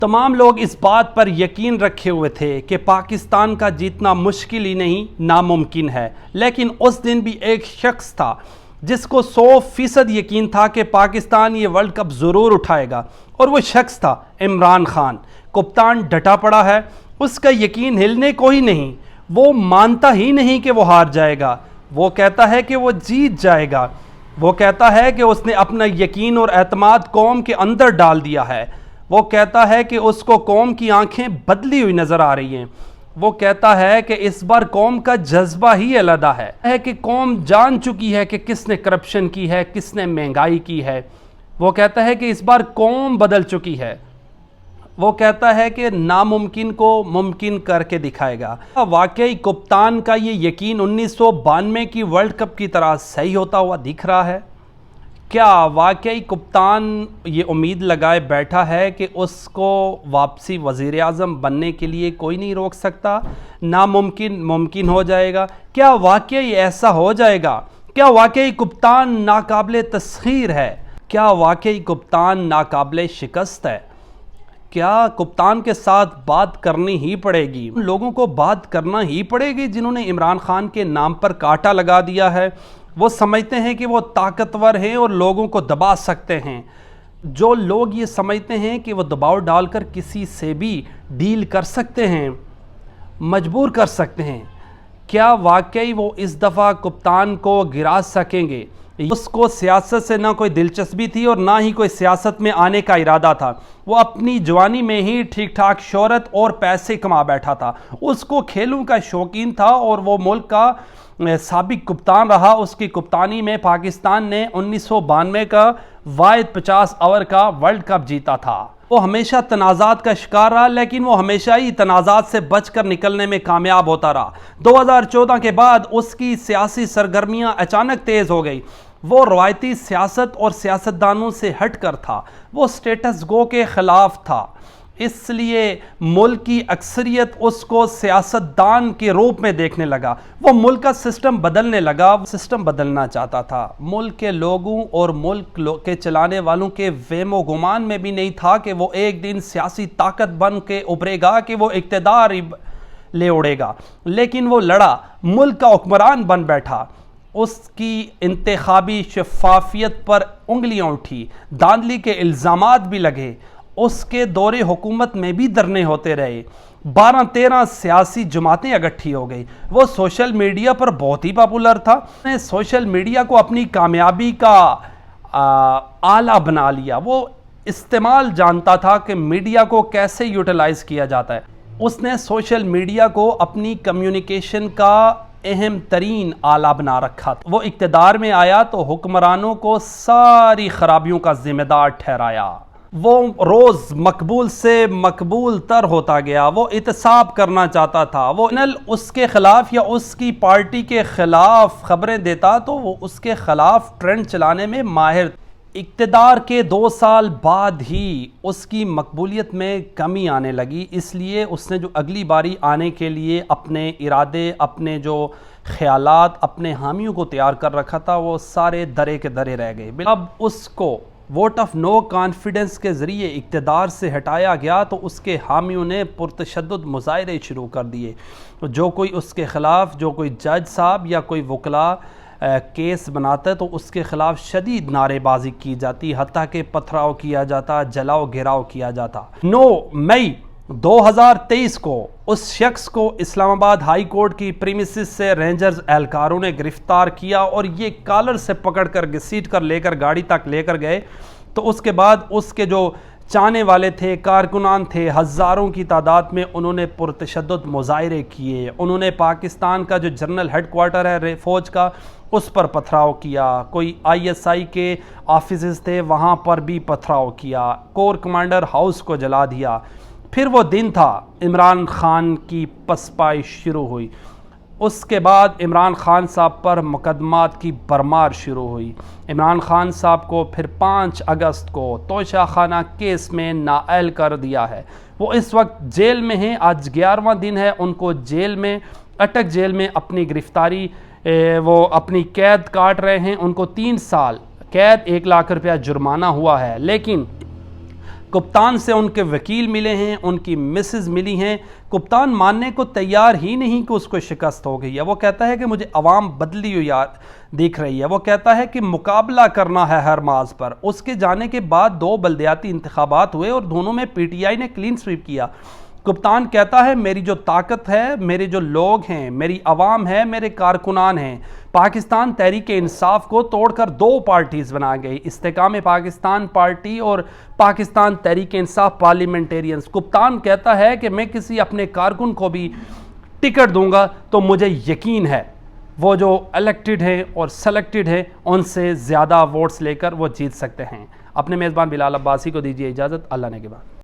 तमाम लोग इस बात पर यकीन रखे हुए थे कि पाकिस्तान का जीतना मुश्किल ही नहीं नामुमकिन है, लेकिन उस दिन भी एक शख्स था जिसको 100% यकीन था कि पाकिस्तान ये वर्ल्ड कप ज़रूर उठाएगा, और वो शख्स था इमरान खान। कप्तान डटा पड़ा है, उसका यकीन हिलने को ही नहीं, वो मानता ही नहीं कि वो हार जाएगा। वो कहता है कि वो जीत जाएगा। वो कहता है कि उसने अपना यकीन और एतमाद कौम के अंदर डाल दिया है। वो कहता है कि उसको कौम की आंखें बदली हुई नज़र आ रही हैं। वो कहता है कि इस बार कौम का जज्बा ही अलग है कि कौम जान चुकी है कि किसने करप्शन की है, किसने महंगाई की है। वो कहता है कि इस बार कौम बदल चुकी है। वो कहता है कि नामुमकिन को मुमकिन करके दिखाएगा। वाकई कप्तान का ये यकीन 1992 की वर्ल्ड कप की तरह सही होता हुआ दिख रहा है। क्या वाकई कप्तान ये उम्मीद लगाए बैठा है कि उसको वापसी वज़ीर-ए-आज़म बनने के लिए कोई नहीं रोक सकता, नामुमकिन मुमकिन हो जाएगा? क्या वाकई ऐसा हो जाएगा? क्या वाकई कप्तान नाकाबिले तस्खीर है? क्या वाकई कप्तान नाकाबिले शिकस्त है? क्या कप्तान के साथ बात करनी ही पड़ेगी? उन लोगों को बात करना ही पड़ेगी जिन्होंने इमरान खान के नाम पर कांटा लगा दिया है। वो समझते हैं कि वो ताकतवर हैं और लोगों को दबा सकते हैं। जो लोग ये समझते हैं कि वो दबाव डालकर किसी से भी डील कर सकते हैं, मजबूर कर सकते हैं, क्या वाकई वो इस दफ़ा कप्तान को गिरा सकेंगे? उसको सियासत से ना कोई दिलचस्पी थी और ना ही कोई सियासत में आने का इरादा था। वो अपनी जवानी में ही ठीक ठाक शोहरत और पैसे कमा बैठा था। उसको खेलों का शौकीन था और वो मुल्क का साबिक कप्तान रहा। उसकी कप्तानी में पाकिस्तान ने 1992 का वाहिद 50 ओवर का वर्ल्ड कप जीता था। वो हमेशा तनाज़ात का शिकार रहा, लेकिन वो हमेशा ही तनाज़ात से बचकर निकलने में कामयाब होता रहा। 2014 के बाद उसकी सियासी सरगर्मियां अचानक तेज़ हो गई। वो रवायती सियासत और सियासतदानों से हट कर था। वो स्टेटस गो के ख़िलाफ़ था, इसलिए मुल्क की अक्सरियत उसको सियासतदान के रूप में देखने लगा। वो मुल्क का सिस्टम बदलने लगा। सिस्टम बदलना चाहता था। मुल्क के लोगों और मुल्क के चलाने वालों के वेमो गुमान में भी नहीं था कि वो एक दिन सियासी ताकत बन के उभरेगा, कि वो इक़्तिदार ले उड़ेगा। लेकिन वो लड़ा, मुल्क का हुक्मरान बन बैठा। उसकी इंतखाबी शफाफियत पर उंगलियां उठी, धांधली के इल्ज़ामात भी लगे। उसके दौरे हुकूमत में भी धरने होते रहे। 12-13 सियासी जमातें इकट्ठी हो गई। वो सोशल मीडिया पर बहुत ही पॉपुलर था। उसने सोशल मीडिया को अपनी कामयाबी का आला बना लिया। वो इस्तेमाल जानता था कि मीडिया को कैसे यूटिलाइज़ किया जाता है। उसने सोशल मीडिया को अपनी कम्युनिकेशन का अहम तरीन आला बना रखा था। वो इक़्तिदार में आया तो हुक्मरानों को सारी खराबियों का जिम्मेदार ठहराया। वो रोज़ मकबूल से मकबूल तर होता गया। वो इत्साब करना चाहता था। वो चैनल उसके ख़िलाफ़ या उसकी पार्टी के ख़िलाफ़ ख़बरें देता तो वो उसके ख़िलाफ़ ट्रेंड चलाने में माहिर। इक़्तिदार के 2 साल बाद ही उसकी मकबूलियत में कमी आने लगी, इसलिए उसने जो अगली बारी आने के लिए अपने इरादे, अपने जो ख़यालात, अपने हामियों को तैयार कर रखा था, वो सारे दरे के दरे रह गए। अब उसको वोट ऑफ नो कॉन्फिडेंस के ज़रिए इक़्तिदार से हटाया गया तो उसके हामियों ने पुरतशद्दुद मुज़ाहरे शुरू कर दिए। जो कोई उसके ख़िलाफ़, जो कोई जज साहब या कोई वकला केस बनाता है तो उसके ख़िलाफ़ शदीद नारेबाजी की जाती, हत्ता कि पथराव किया जाता, जलाओ गिराव किया जाता। 9 मई 2023 को उस शख्स को इस्लामाबाद हाई कोर्ट की प्रीमिसेस से रेंजर्स एहलकारों ने गिरफ्तार किया और ये कॉलर से पकड़कर घसीट कर लेकर गाड़ी तक लेकर गए। तो उसके बाद उसके जो चाहने वाले थे, कारकुनान थे, हज़ारों की तादाद में, उन्होंने पुरतशद्दुद मुज़ाहरे किए। उन्होंने पाकिस्तान का जो जनरल हेडक्वार्टर है फ़ौज का, उस पर पथराव किया। कोई ISI के ऑफिसेस थे, वहाँ पर भी पथराव किया। कोर कमांडर हाउस को जला दिया। फिर वो दिन था, इमरान खान की पसपाई शुरू हुई। उसके बाद इमरान खान साहब पर मुकदमात की भरमार शुरू हुई। इमरान खान साहब को फिर 5 अगस्त को तोशाखाना केस में नाअहल कर दिया है। वो इस वक्त जेल में हैं। आज 11वां दिन है उनको जेल में, अटक जेल में अपनी गिरफ्तारी वो अपनी कैद काट रहे हैं। उनको 3 साल कैद, 1 लाख रुपया जुर्माना हुआ है। लेकिन کپتان سے ان کے وکیل ملے ہیں، ان کی مسز ملی ہیں، کپتان ماننے کو تیار ہی نہیں کہ اس کو شکست ہو گئی ہے۔ وہ کہتا ہے کہ مجھے عوام بدلی ہوئی دیکھ رہی ہے، وہ کہتا ہے کہ مقابلہ کرنا ہے ہر ماز پر۔ اس کے جانے کے بعد 2 بلدیاتی انتخابات ہوئے اور دونوں میں پی ٹی آئی نے کلین سویپ کیا۔ کپتان کہتا ہے میری جو طاقت ہے، میرے جو لوگ ہیں، میری عوام ہے، میرے کارکنان ہیں۔ پاکستان تحریک انصاف کو توڑ کر 2 پارٹیز بنا گئی، استحکام پاکستان پارٹی اور پاکستان تحریک انصاف پارلیمنٹیرینز۔ کپتان کہتا ہے کہ میں کسی اپنے کارکن کو بھی ٹکٹ دوں گا تو مجھے یقین ہے وہ جو الیکٹڈ ہیں اور سلیکٹڈ ہیں ان سے زیادہ ووٹس لے کر وہ جیت سکتے ہیں۔ اپنے میزبان بلال عباسی کو دیجیے اجازت، اللہ نے کے بعد۔